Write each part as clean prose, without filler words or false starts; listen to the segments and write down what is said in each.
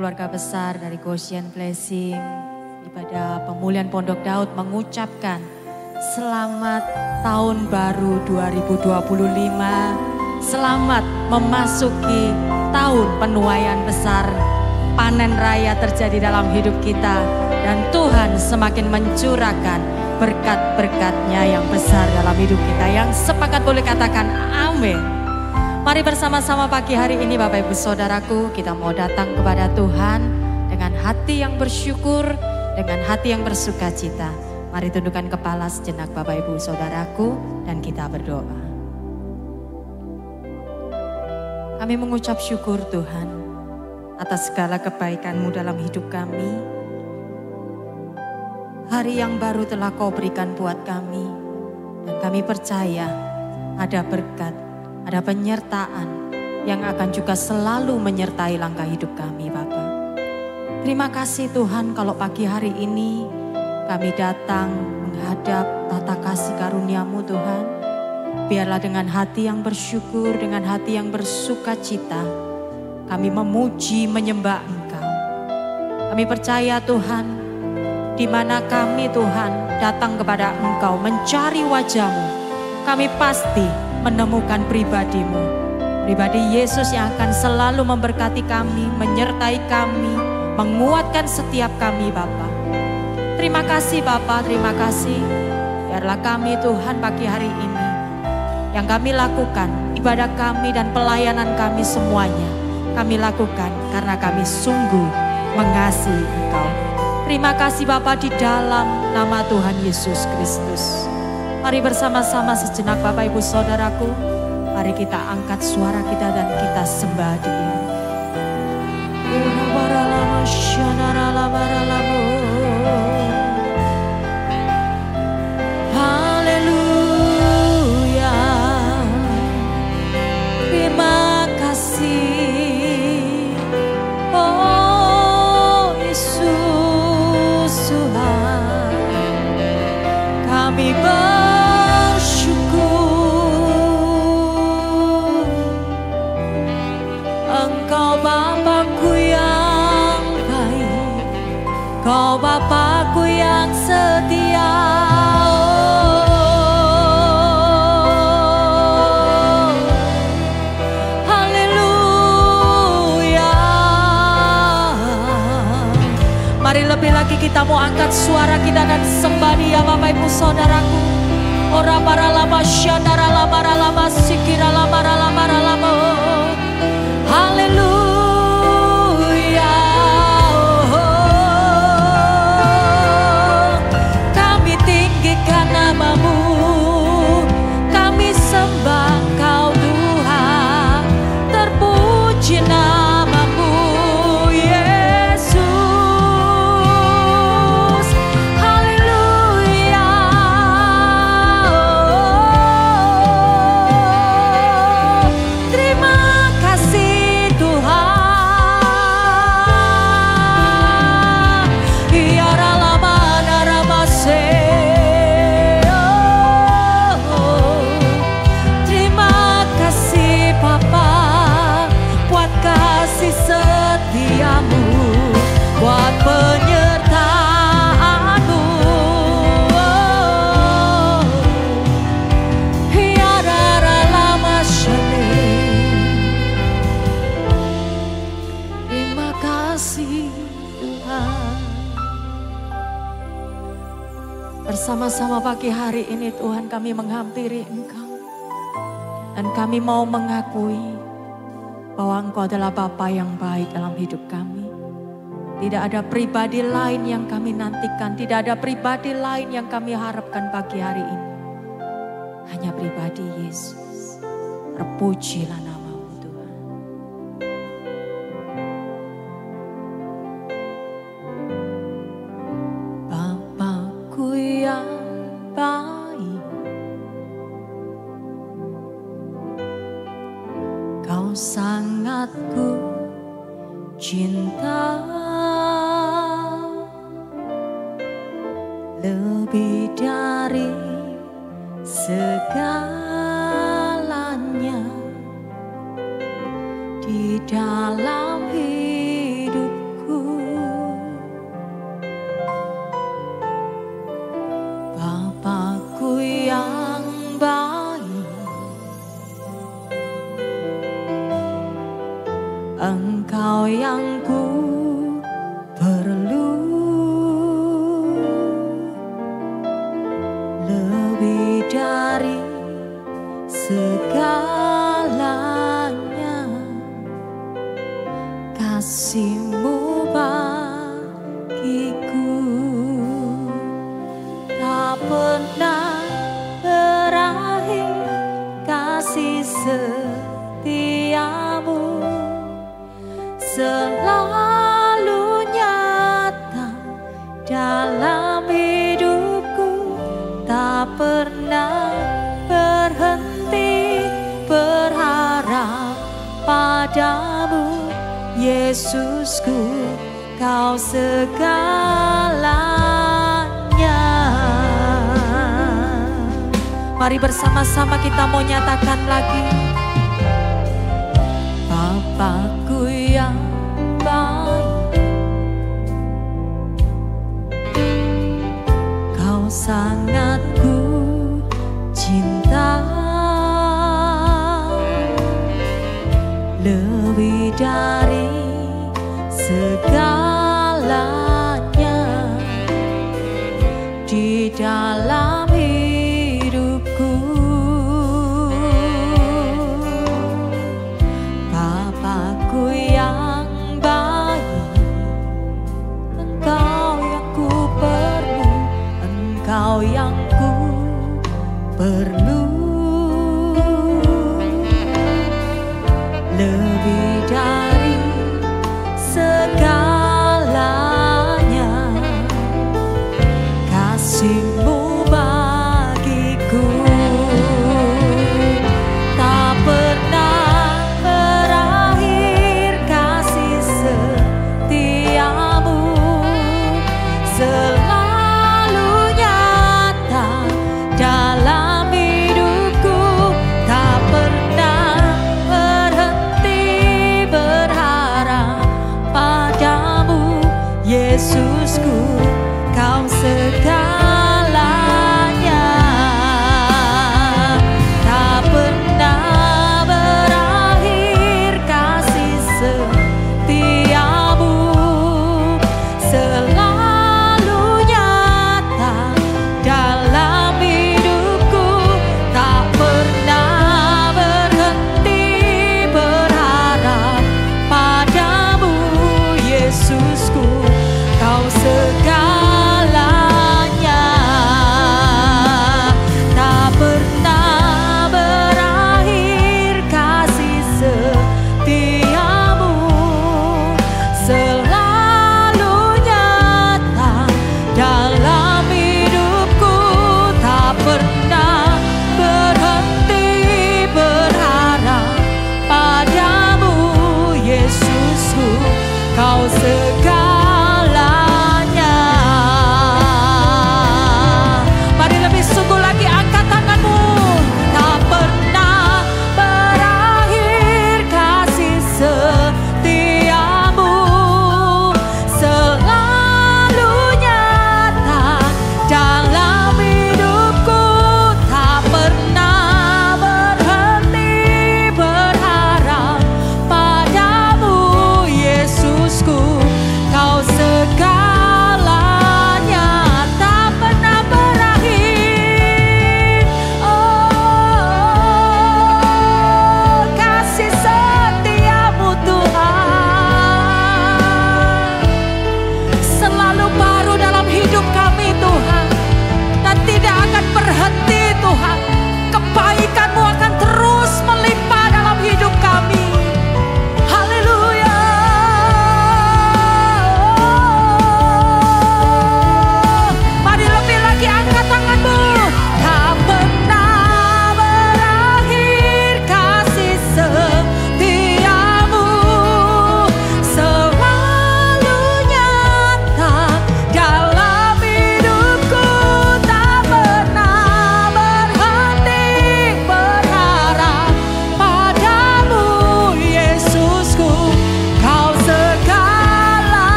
keluarga besar dari Goshen Blessing, ibadah pemulihan Pondok Daud mengucapkan selamat tahun baru 2025. Selamat memasuki tahun penuaian besar. Panen raya terjadi dalam hidup kita dan Tuhan semakin mencurahkan berkat-berkatnya yang besar dalam hidup kita. Yang sepakat boleh katakan amin. Mari bersama-sama pagi hari ini Bapak Ibu Saudaraku, kita mau datang kepada Tuhan dengan hati yang bersyukur, dengan hati yang bersuka cita. Mari tundukkan kepala sejenak Bapak Ibu Saudaraku dan kita berdoa. Kami mengucap syukur Tuhan atas segala kebaikan-Mu dalam hidup kami. Hari yang baru telah Kau berikan buat kami. Dan kami percaya ada berkat, ada penyertaan yang akan juga selalu menyertai langkah hidup kami Bapa. Terima kasih Tuhan kalau pagi hari ini kami datang menghadap tata kasih karunia-Mu Tuhan. Biarlah dengan hati yang bersyukur, dengan hati yang bersuka cita, kami memuji menyembah Engkau. Kami percaya Tuhan, di mana kami Tuhan datang kepada Engkau mencari wajah-Mu, kami pasti menemukan pribadi-Mu. Pribadi Yesus yang akan selalu memberkati kami, menyertai kami, menguatkan setiap kami Bapa. Terima kasih Bapa, terima kasih. Biarlah kami Tuhan pagi hari ini, yang kami lakukan, ibadah kami dan pelayanan kami semuanya, kami lakukan karena kami sungguh mengasihi Engkau. Terima kasih Bapa di dalam nama Tuhan Yesus Kristus. Mari bersama-sama sejenak Bapak Ibu Saudaraku, mari kita angkat suara kita dan kita sembah Dia. Haleluya. Terima kasih. Oh Yesus Tuhan, kami Kau Bapakku yang setia. Oh, haleluya. Mari lebih lagi kita mau angkat suara kita dan sembah Dia Bapak Ibu Saudaraku. Ora para lama syadara lama sikira lama. Haleluya. Bersama-sama pagi hari ini Tuhan kami menghampiri Engkau. Dan kami mau mengakui bahwa Engkau adalah Bapa yang baik dalam hidup kami. Tidak ada pribadi lain yang kami nantikan. Tidak ada pribadi lain yang kami harapkan pagi hari ini. Hanya pribadi Yesus. Terpujilah nama-Mu Tuhan. Bapakku yang baik, Kau sangat ku cinta, lebih dari segalanya di dalam hidupku. pernah berakhir kasih setiamu, selalu nyata dalam hidupku, tak pernah berhenti berharap padamu. Yesusku, Kau segalanya. Mari bersama-sama kita mau nyatakan lagi. Bapakku yang baik, Kau sangat ku cinta, lebih dari segalanya di dalam hidupku. Bapakku yang baik, Engkau yang ku perlu, Engkau yang ku perlu, lebih dari segalanya. Kasih-Mu bagiku tak pernah berakhir, kasih setiamu selalu nyata dalam hidupku, tak pernah berhenti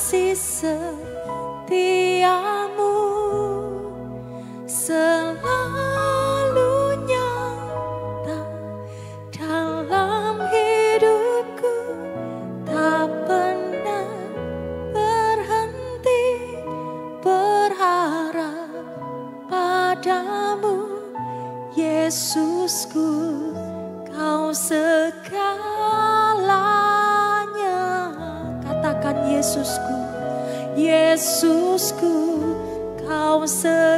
kasih setiamu selalu nyata dalam hidupku, tak pernah berhenti berharap padamu, Yesusku, Kau segalanya. Katakan Yesusku, Yesusku, Kau segalanya,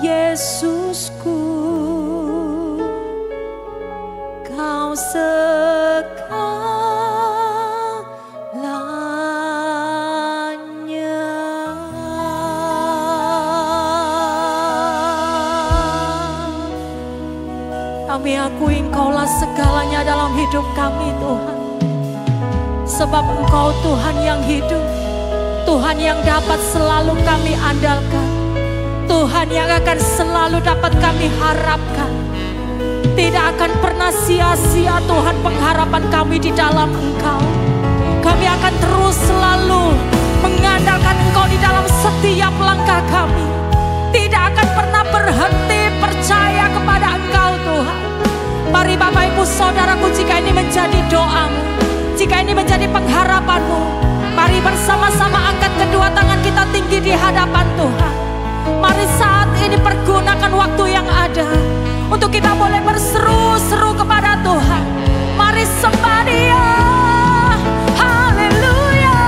Yesusku, Kau segalanya. Kami akui Engkaulah segalanya dalam hidup kami, Tuhan. Sebab Engkau Tuhan yang hidup, Tuhan yang dapat selalu kami andalkan, Tuhan yang akan selalu dapat kami harapkan. Tidak akan pernah sia-sia Tuhan pengharapan kami di dalam Engkau. Kami akan terus selalu mengandalkan Engkau di dalam setiap langkah kami. Tidak akan pernah berhenti percaya kepada Engkau, Tuhan. Mari Bapak Ibu Saudaraku, jika ini menjadi doamu, jika ini menjadi pengharapanmu, mari bersama-sama angkat kedua tangan kita tinggi di hadapan Tuhan. Mari saat ini pergunakan waktu yang ada untuk kita boleh berseru-seru kepada Tuhan. Mari sembah Dia. Haleluya.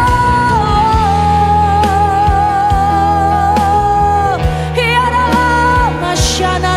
Ya dalam masyarakat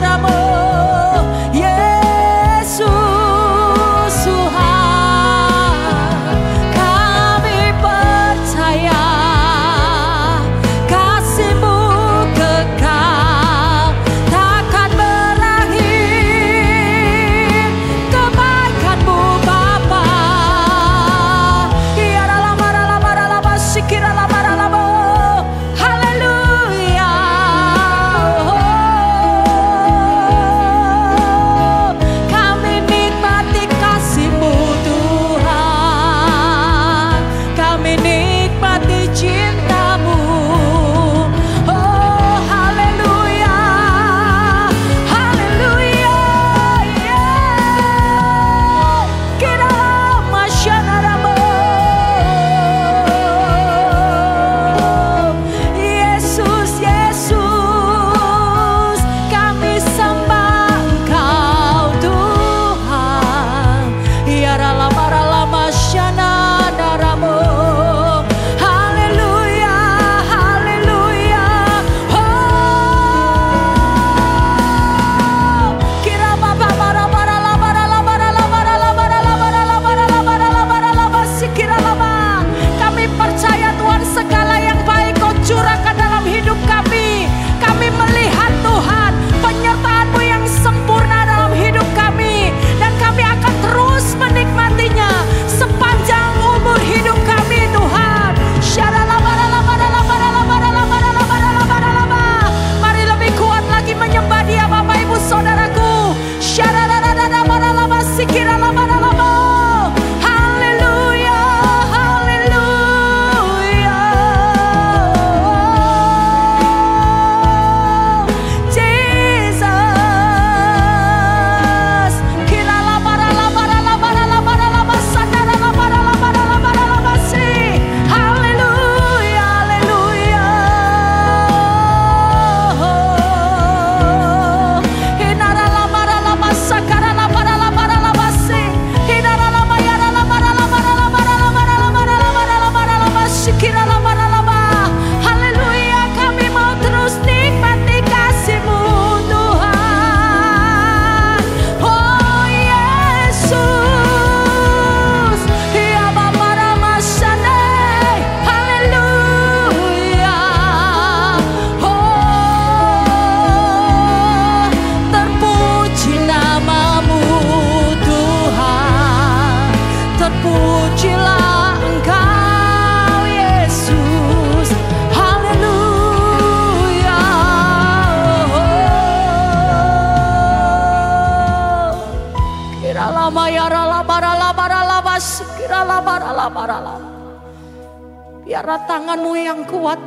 Biarlah tanganmu yang kuat,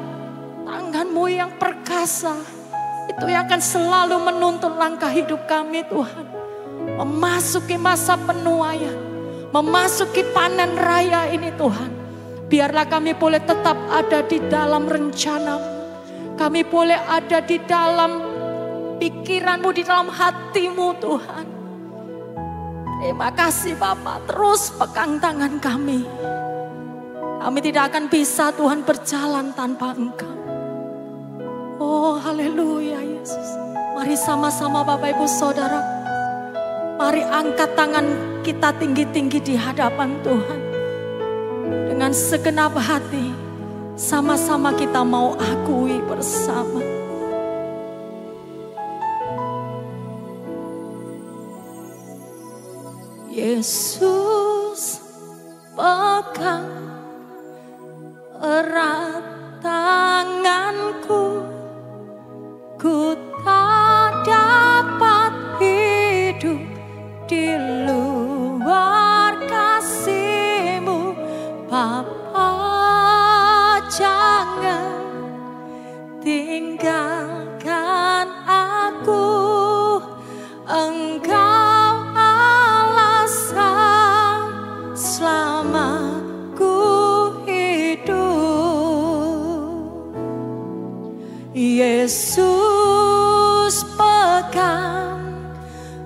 tanganmu yang perkasa, itu yang akan selalu menuntun langkah hidup kami Tuhan. Memasuki masa penuaian, memasuki panen raya ini Tuhan. Biarlah kami boleh tetap ada di dalam rencana-Mu. Kami boleh ada di dalam pikiran-Mu, di dalam hati-Mu Tuhan. Terima kasih Bapak, terus pegang tangan kami. Kami tidak akan bisa Tuhan berjalan tanpa Engkau. Oh haleluya Yesus. Mari sama-sama Bapak Ibu Saudara. Mari angkat tangan kita tinggi-tinggi di hadapan Tuhan. Dengan segenap hati, sama-sama kita mau akui bersama. Yesus, pegang erat tanganku, ku tak dapat hidup di luar kasih-Mu. Bapa, jangan tinggalkan aku. Engkau alasan selama ku hidup. Yesus, pegang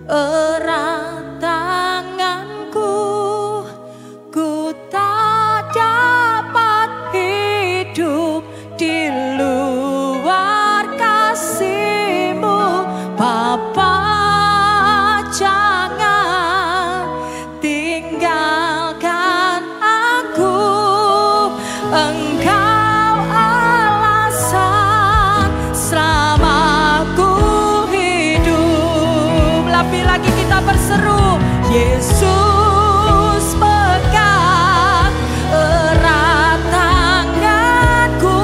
erat tanganku, ku tak dapat hidup di luar kasih-Mu. Bapa, jangan tinggalkan aku. Engkau alasan selama ku hidup. Lebih lagi kita berseru, Yesus, pegang erat tanganku,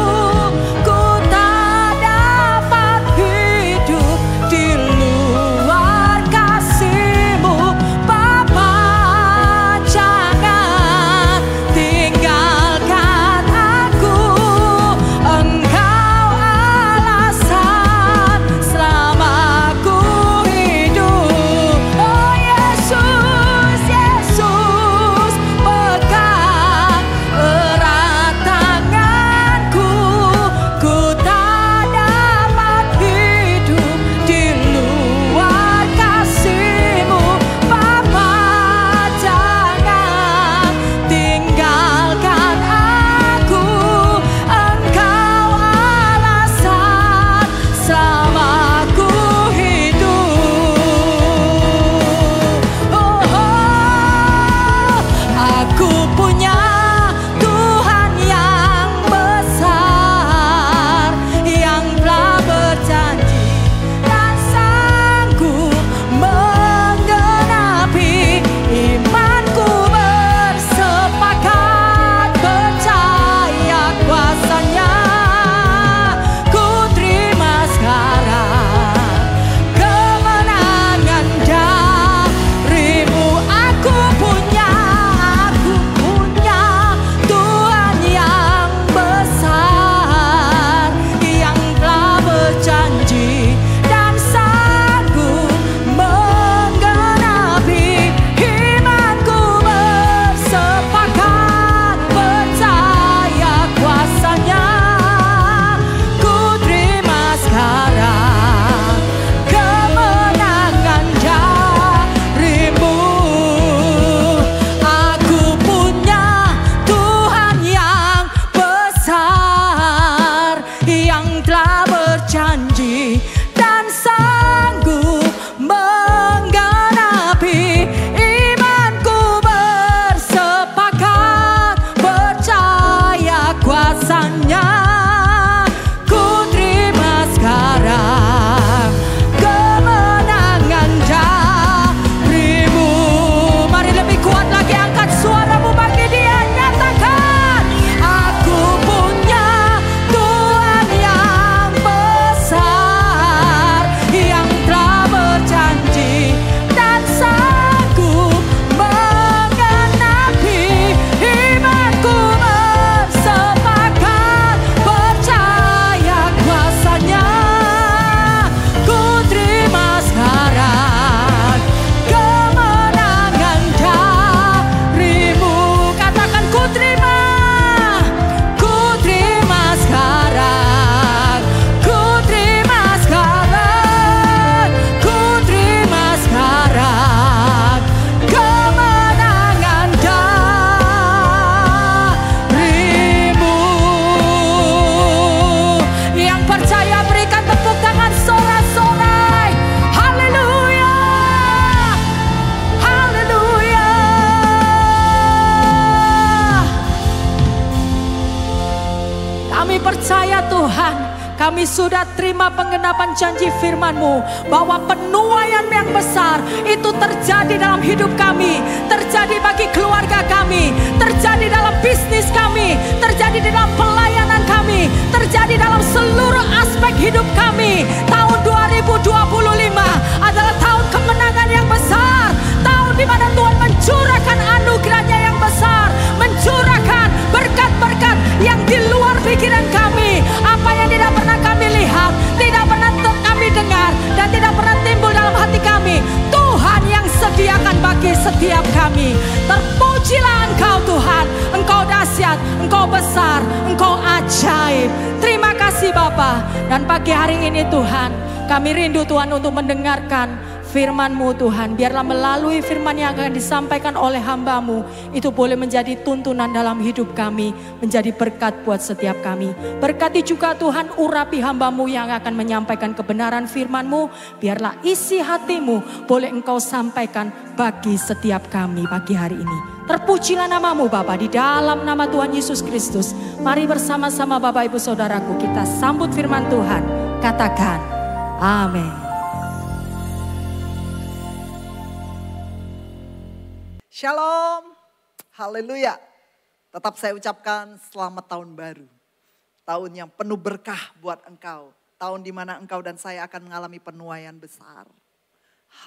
ku tak dapat hidup di luar kasih-Mu. Bapa, jangan tinggalkan aku. Engkau alasan selama ku hidup. Oh Yesus, Kami sudah terima penggenapan janji firman-Mu bahwa penuaian yang besar itu terjadi dalam hidup kami, terjadi bagi keluarga kami, terjadi dalam bisnis kami, terjadi dalam pelayanan kami, terjadi dalam seluruh aspek hidup kami. Tahun 2025 adalah tahun kemenangan yang besar, tahun di mana Tuhan mencurahkan anugerah-Nya yang besar, mencurahkan berkat-berkat yang di luar pikiran kami. Apa yang tidak pernah kami lihat, tidak pernah kami dengar, dan tidak pernah timbul dalam hati kami, Tuhan yang sediakan bagi setiap kami. Terpujilah Engkau Tuhan, Engkau dahsyat, Engkau besar, Engkau ajaib. Terima kasih Bapa. Dan pagi hari ini Tuhan, kami rindu Tuhan untuk mendengarkan firman-Mu Tuhan. Biarlah melalui firman yang akan disampaikan oleh hamba-Mu, itu boleh menjadi tuntunan dalam hidup kami, menjadi berkat buat setiap kami. Berkati juga Tuhan urapi hamba-Mu yang akan menyampaikan kebenaran firman-Mu. Biarlah isi hati-Mu boleh Engkau sampaikan bagi setiap kami pagi hari ini. Terpujilah nama-Mu Bapa, di dalam nama Tuhan Yesus Kristus. Mari bersama-sama Bapak Ibu Saudaraku kita sambut firman Tuhan. Katakan amin. Shalom, haleluya. Tetap saya ucapkan selamat tahun baru. Tahun yang penuh berkah buat engkau. Tahun di mana engkau dan saya akan mengalami penuaian besar.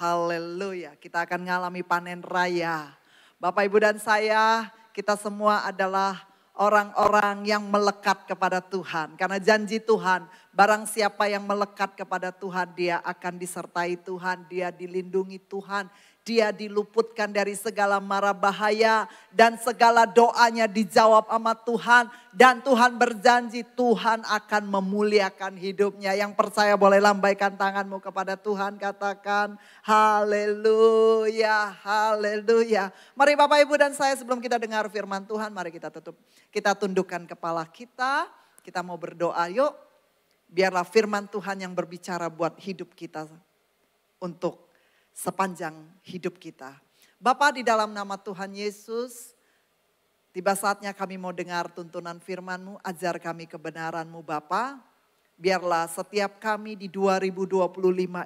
Haleluya, kita akan mengalami panen raya. Bapak, Ibu dan saya, kita semua adalah orang-orang yang melekat kepada Tuhan. Karena janji Tuhan, barang siapa yang melekat kepada Tuhan, dia akan disertai Tuhan, dia dilindungi Tuhan. Dia diluputkan dari segala mara bahaya dan segala doanya dijawab sama Tuhan. Dan Tuhan berjanji Tuhan akan memuliakan hidupnya. Yang percaya boleh lambaikan tanganmu kepada Tuhan, katakan haleluya, haleluya. Mari Bapak Ibu dan saya sebelum kita dengar firman Tuhan, mari kita kita tundukkan kepala kita. Kita mau berdoa yuk. Biarlah firman Tuhan yang berbicara buat hidup kita untuk sepanjang hidup kita. Bapa, di dalam nama Tuhan Yesus, tiba saatnya kami mau dengar tuntunan firman-Mu, ajar kami kebenaran-Mu Bapa. Biarlah setiap kami di 2025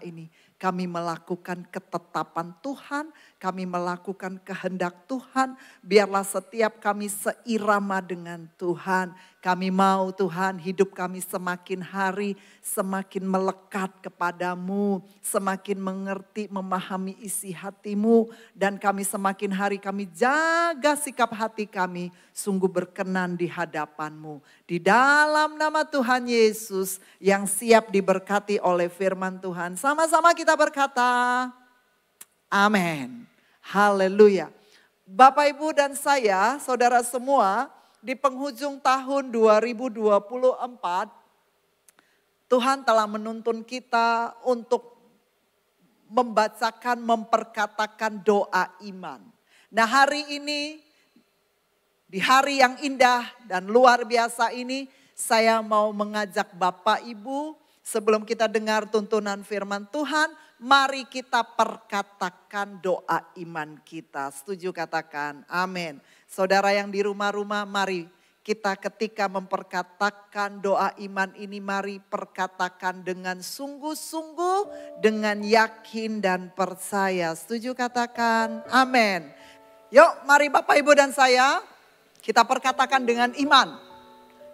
ini, kami melakukan ketetapan Tuhan, kami melakukan kehendak Tuhan. Biarlah setiap kami seirama dengan Tuhan. Kami mau Tuhan hidup kami semakin hari semakin melekat kepadamu. Semakin mengerti, memahami isi hatimu. Dan kami semakin hari kami jaga sikap hati kami sungguh berkenan di hadapanmu. Di dalam nama Tuhan Yesus yang siap diberkati oleh firman Tuhan. Sama-sama kita berkata, amin. Haleluya. Bapak, Ibu dan saya, saudara semua, di penghujung tahun 2024, Tuhan telah menuntun kita untuk membacakan, memperkatakan doa iman. Nah, hari ini, di hari yang indah dan luar biasa ini, saya mau mengajak Bapak Ibu, sebelum kita dengar tuntunan firman Tuhan, mari kita perkatakan doa iman kita. Setuju, katakan amin. Saudara yang di rumah-rumah, mari kita ketika memperkatakan doa iman ini, mari perkatakan dengan sungguh-sungguh, dengan yakin dan percaya. Setuju, katakan amin. Yuk mari Bapak Ibu dan saya, kita perkatakan dengan iman.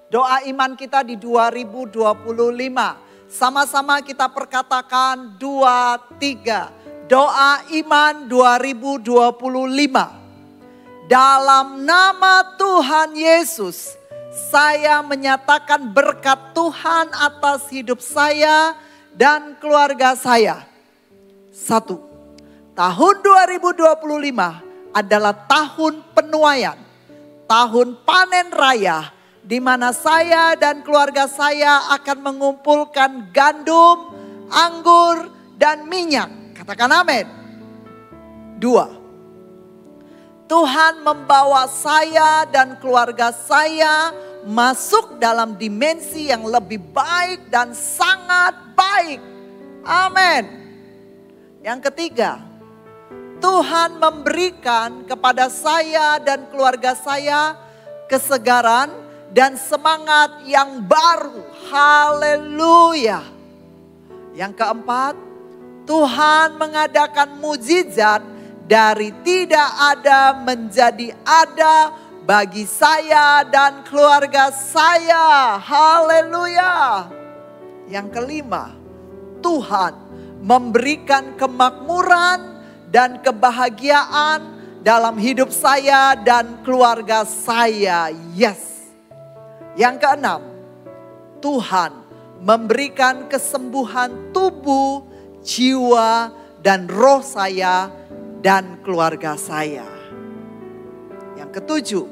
Doa iman kita di 2025. Sama-sama kita perkatakan 2, 3. Doa iman 2025. Dalam nama Tuhan Yesus, saya menyatakan berkat Tuhan atas hidup saya dan keluarga saya. 1. Tahun 2025 adalah tahun penuaian, tahun panen raya, di mana saya dan keluarga saya akan mengumpulkan gandum, anggur, dan minyak. Katakan amin. 2. Tuhan membawa saya dan keluarga saya masuk dalam dimensi yang lebih baik dan sangat baik. Amin. Yang ketiga, Tuhan memberikan kepada saya dan keluarga saya kesegaran dan semangat yang baru. Haleluya. Yang keempat, Tuhan mengadakan mujizat dari tidak ada menjadi ada bagi saya dan keluarga saya. Haleluya. Yang kelima, Tuhan memberikan kemakmuran dan kebahagiaan dalam hidup saya dan keluarga saya. Yes. Yang keenam, Tuhan memberikan kesembuhan tubuh, jiwa, dan roh saya dan keluarga saya. Yang ketujuh,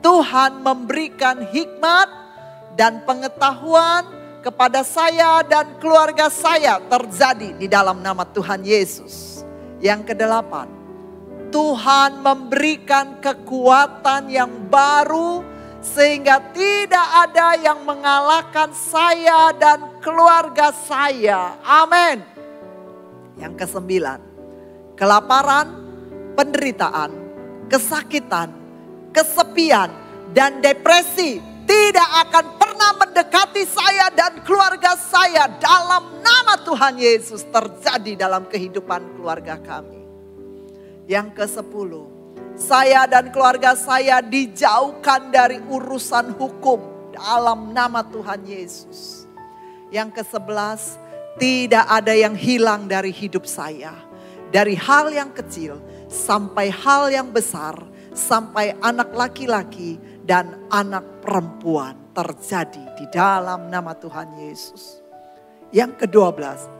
Tuhan memberikan hikmat dan pengetahuan kepada saya dan keluarga saya terjadi di dalam nama Tuhan Yesus. Yang kedelapan, Tuhan memberikan kekuatan yang baru sehingga tidak ada yang mengalahkan saya dan keluarga saya. Amin. Yang kesembilan, kelaparan, penderitaan, kesakitan, kesepian, dan depresi tidak akan pernah mendekati saya dan keluarga saya dalam nama Tuhan Yesus terjadi dalam kehidupan keluarga kami. Yang ke-10, saya dan keluarga saya dijauhkan dari urusan hukum dalam nama Tuhan Yesus. Yang ke-11, tidak ada yang hilang dari hidup saya. Dari hal yang kecil sampai hal yang besar, sampai anak laki-laki dan anak perempuan terjadi di dalam nama Tuhan Yesus. Yang ke-12,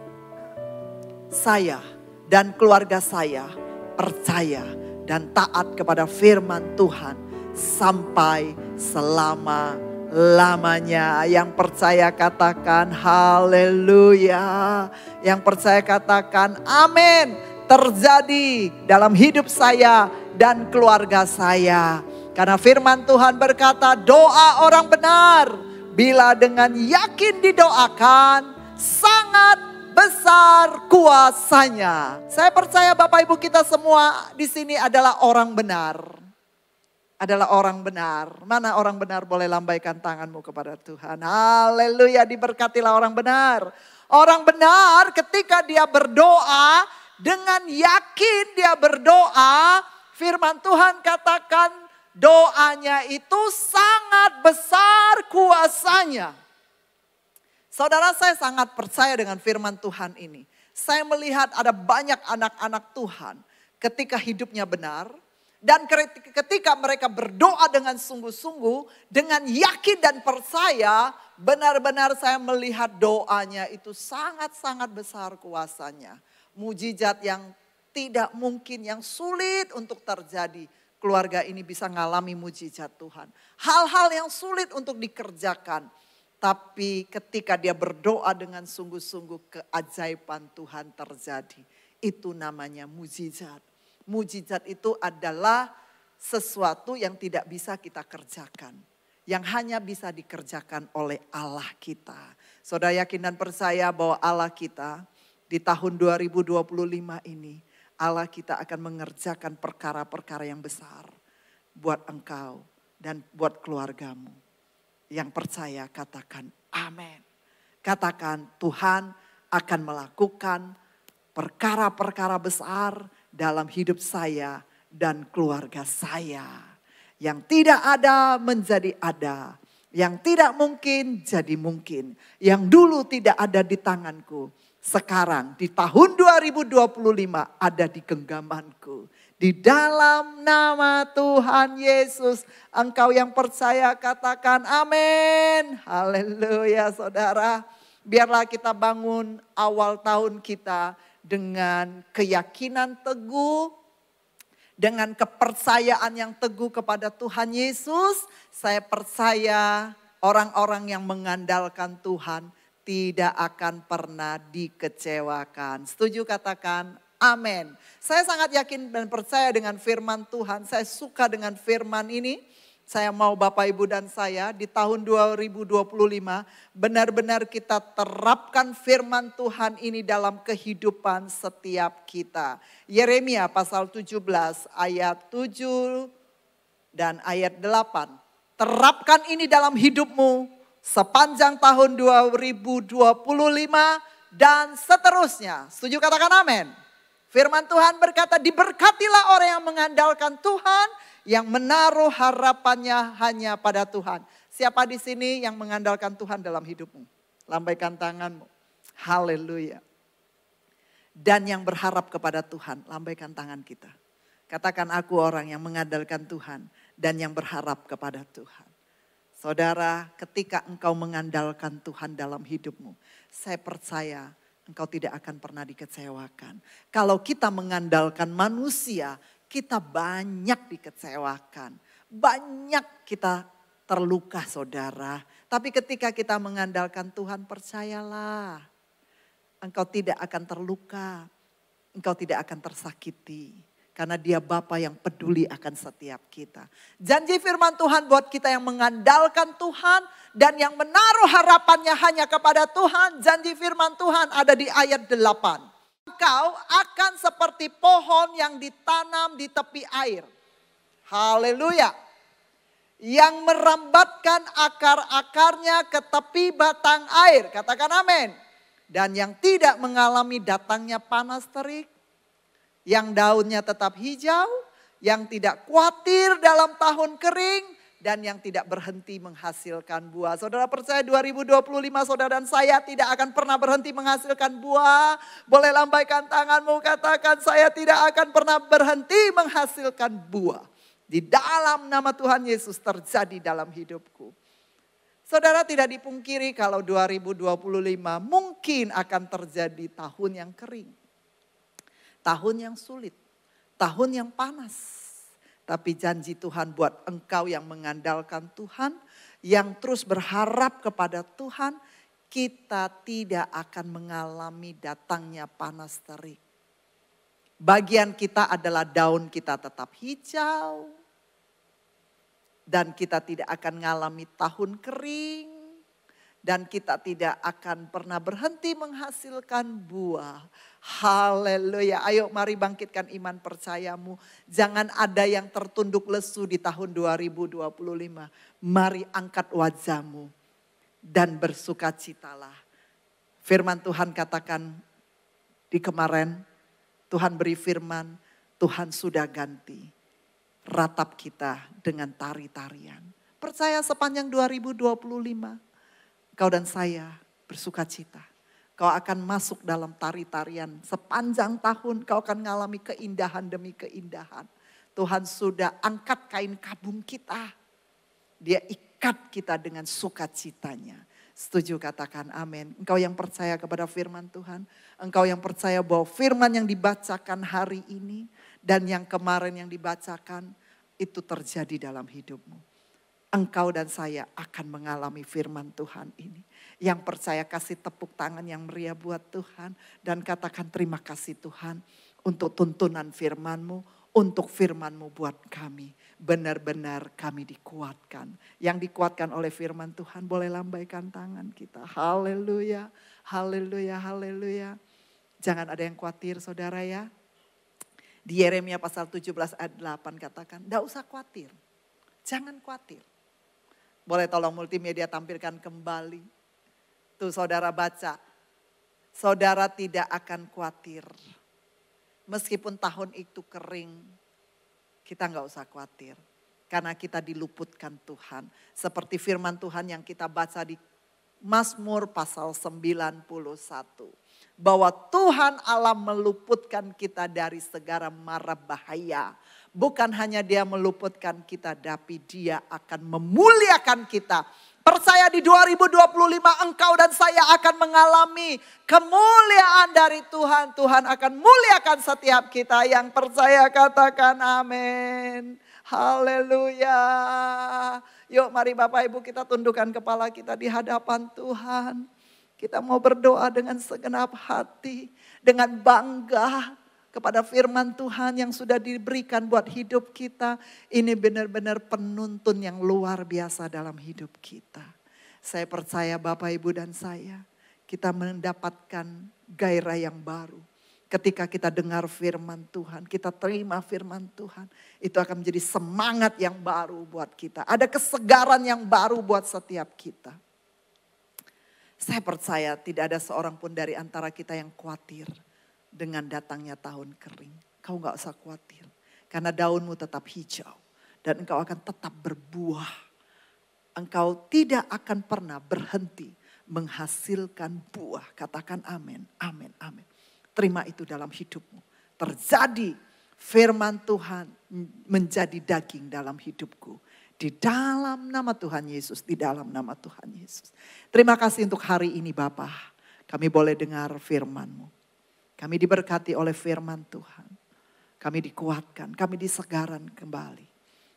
saya dan keluarga saya percaya dan taat kepada firman Tuhan sampai selama-lamanya. Yang percaya katakan haleluya. Yang percaya katakan amin. Terjadi dalam hidup saya dan keluarga saya. Karena firman Tuhan berkata, doa orang benar bila dengan yakin didoakan sangat besar kuasanya. Saya percaya Bapak Ibu kita semua di sini adalah orang benar. Adalah orang benar. Mana orang benar, boleh lambaikan tanganmu kepada Tuhan. Haleluya, diberkatilah orang benar. Orang benar ketika dia berdoa, dengan yakin dia berdoa, firman Tuhan katakan doanya itu sangat besar kuasanya. Saudara, saya sangat percaya dengan firman Tuhan ini. Saya melihat ada banyak anak-anak Tuhan ketika hidupnya benar. Dan ketika mereka berdoa dengan sungguh-sungguh, dengan yakin dan percaya, benar-benar saya melihat doanya itu sangat-sangat besar kuasanya. Mujizat yang tidak mungkin, yang sulit untuk terjadi. Keluarga ini bisa ngalami mujizat Tuhan. Hal-hal yang sulit untuk dikerjakan. Tapi ketika dia berdoa dengan sungguh-sungguh, keajaiban Tuhan terjadi. Itu namanya mujizat. Mujizat itu adalah sesuatu yang tidak bisa kita kerjakan. Yang hanya bisa dikerjakan oleh Allah kita. Saudara yakin dan percaya bahwa Allah kita di tahun 2025 ini, Allah kita akan mengerjakan perkara-perkara yang besar buat engkau dan buat keluargamu. Yang percaya katakan amin. Katakan Tuhan akan melakukan perkara-perkara besar dalam hidup saya dan keluarga saya. Yang tidak ada menjadi ada. Yang tidak mungkin jadi mungkin. Yang dulu tidak ada di tanganku. Sekarang di tahun 2025 ada di genggamanku. Di dalam nama Tuhan Yesus, engkau yang percaya katakan amin. Haleluya saudara. Biarlah kita bangun awal tahun kita dengan keyakinan teguh. Dengan kepercayaan yang teguh kepada Tuhan Yesus. Saya percaya orang-orang yang mengandalkan Tuhan tidak akan pernah dikecewakan. Setuju katakan amin. Saya sangat yakin dan percaya dengan firman Tuhan. Saya suka dengan firman ini. Saya mau Bapak Ibu dan saya di tahun 2025 benar-benar kita terapkan firman Tuhan ini dalam kehidupan setiap kita. Yeremia pasal 17 ayat 7 dan ayat 8. Terapkan ini dalam hidupmu sepanjang tahun 2025 dan seterusnya. Setuju, katakan amin. Firman Tuhan berkata, diberkatilah orang yang mengandalkan Tuhan, yang menaruh harapannya hanya pada Tuhan. Siapa di sini yang mengandalkan Tuhan dalam hidupmu? Lambaikan tanganmu. Haleluya. Dan yang berharap kepada Tuhan, lambaikan tangan kita. Katakan, aku orang yang mengandalkan Tuhan dan yang berharap kepada Tuhan. Saudara, ketika engkau mengandalkan Tuhan dalam hidupmu, saya percaya engkau tidak akan pernah dikecewakan. Kalau kita mengandalkan manusia, kita banyak dikecewakan. Banyak kita terluka, saudara. Tapi ketika kita mengandalkan Tuhan, percayalah, engkau tidak akan terluka, engkau tidak akan tersakiti. Karena Dia Bapa yang peduli akan setiap kita. Janji firman Tuhan buat kita yang mengandalkan Tuhan dan yang menaruh harapannya hanya kepada Tuhan. Janji firman Tuhan ada di ayat 8. Engkau akan seperti pohon yang ditanam di tepi air. Haleluya. Yang merambatkan akar-akarnya ke tepi batang air. Katakan amin. Dan yang tidak mengalami datangnya panas terik. Yang daunnya tetap hijau, yang tidak khawatir dalam tahun kering, dan yang tidak berhenti menghasilkan buah. Saudara percaya 2025 saudara dan saya tidak akan pernah berhenti menghasilkan buah. Boleh lambaikan tanganmu, katakan, saya tidak akan pernah berhenti menghasilkan buah. Di dalam nama Tuhan Yesus terjadi dalam hidupku. Saudara, tidak dipungkiri kalau 2025 mungkin akan terjadi tahun yang kering. Tahun yang sulit, tahun yang panas. Tapi janji Tuhan buat engkau yang mengandalkan Tuhan, yang terus berharap kepada Tuhan, kita tidak akan mengalami datangnya panas terik. Bagian kita adalah daun kita tetap hijau. Dan kita tidak akan mengalami tahun kering. Dan kita tidak akan pernah berhenti menghasilkan buah. Haleluya. Ayo mari bangkitkan iman percayamu. Jangan ada yang tertunduk lesu di tahun 2025. Mari angkat wajahmu dan bersukacitalah. Firman Tuhan katakan di kemarin, Tuhan beri firman, Tuhan sudah ganti ratap kita dengan tari-tarian. Percaya sepanjang 2025. Kau dan saya bersukacita. Kau akan masuk dalam tari-tarian. Sepanjang tahun kau akan mengalami keindahan demi keindahan. Tuhan sudah angkat kain kabung kita. Dia ikat kita dengan sukacitanya. Setuju, katakan amin. Engkau yang percaya kepada firman Tuhan. Engkau yang percaya bahwa firman yang dibacakan hari ini. Dan yang kemarin yang dibacakan. Itu terjadi dalam hidupmu. Engkau dan saya akan mengalami firman Tuhan ini. Yang percaya kasih tepuk tangan yang meriah buat Tuhan. Dan katakan terima kasih Tuhan untuk tuntunan firman-Mu. Untuk firman-Mu buat kami. Benar-benar kami dikuatkan. Yang dikuatkan oleh firman Tuhan boleh lambaikan tangan kita. Haleluya, haleluya, haleluya. Jangan ada yang khawatir saudara ya. Di Yeremia pasal 17 ayat 8 katakan, enggak usah khawatir. Jangan khawatir. Boleh tolong multimedia tampilkan kembali. Tuh saudara baca. Saudara tidak akan khawatir. Meskipun tahun itu kering. Kita gak usah khawatir. Karena kita diluputkan Tuhan. Seperti firman Tuhan yang kita baca di Mazmur pasal 91. Bahwa Tuhan Allah meluputkan kita dari segala mara bahaya. Bukan hanya Dia meluputkan kita, tapi Dia akan memuliakan kita. Percaya di 2025 engkau dan saya akan mengalami kemuliaan dari Tuhan. Tuhan akan muliakan setiap kita yang percaya, katakan amin. Haleluya. Yuk mari Bapak Ibu kita tundukkan kepala kita di hadapan Tuhan. Kita mau berdoa dengan segenap hati, dengan bangga. Kepada firman Tuhan yang sudah diberikan buat hidup kita. Ini benar-benar penuntun yang luar biasa dalam hidup kita. Saya percaya Bapak Ibu dan saya. Kita mendapatkan gairah yang baru. Ketika kita dengar firman Tuhan. Kita terima firman Tuhan. Itu akan menjadi semangat yang baru buat kita. Ada kesegaran yang baru buat setiap kita. Saya percaya tidak ada seorang pun dari antara kita yang khawatir dengan datangnya tahun kering. Kau gak usah khawatir. Karena daunmu tetap hijau. Dan engkau akan tetap berbuah. Engkau tidak akan pernah berhenti menghasilkan buah. Katakan amin, amin, amin. Terima itu dalam hidupmu. Terjadi firman Tuhan menjadi daging dalam hidupku. Di dalam nama Tuhan Yesus, di dalam nama Tuhan Yesus. Terima kasih untuk hari ini Bapa. Kami boleh dengar firman-Mu. Kami diberkati oleh firman Tuhan. Kami dikuatkan, kami disegaran kembali.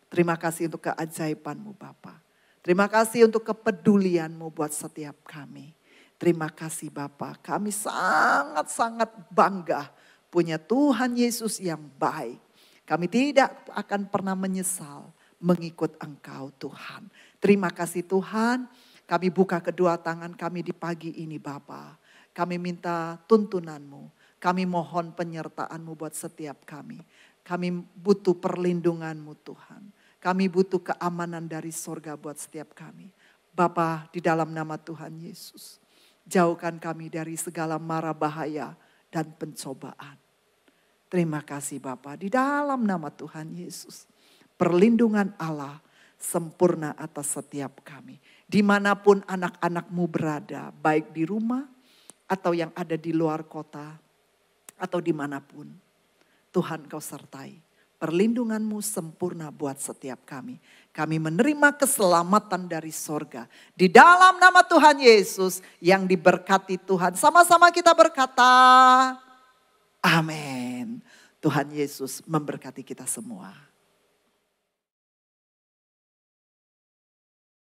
Terima kasih untuk keajaiban-Mu Bapa. Terima kasih untuk kepedulian-Mu buat setiap kami. Terima kasih Bapa, kami sangat-sangat bangga punya Tuhan Yesus yang baik. Kami tidak akan pernah menyesal mengikut Engkau Tuhan. Terima kasih Tuhan, kami buka kedua tangan kami di pagi ini Bapa. Kami minta tuntunan-Mu, kami mohon penyertaan-Mu buat setiap kami. Kami butuh perlindungan-Mu Tuhan. Kami butuh keamanan dari sorga buat setiap kami. Bapa, di dalam nama Tuhan Yesus, jauhkan kami dari segala mara bahaya dan pencobaan. Terima kasih Bapa, di dalam nama Tuhan Yesus. Perlindungan Allah sempurna atas setiap kami. Dimanapun anak-anak-Mu berada, baik di rumah atau yang ada di luar kota atau dimanapun. Tuhan Kau sertai. Perlindungan-Mu sempurna buat setiap kami. Kami menerima keselamatan dari sorga. Di dalam nama Tuhan Yesus yang diberkati Tuhan. Sama-sama kita berkata, amin. Tuhan Yesus memberkati kita semua.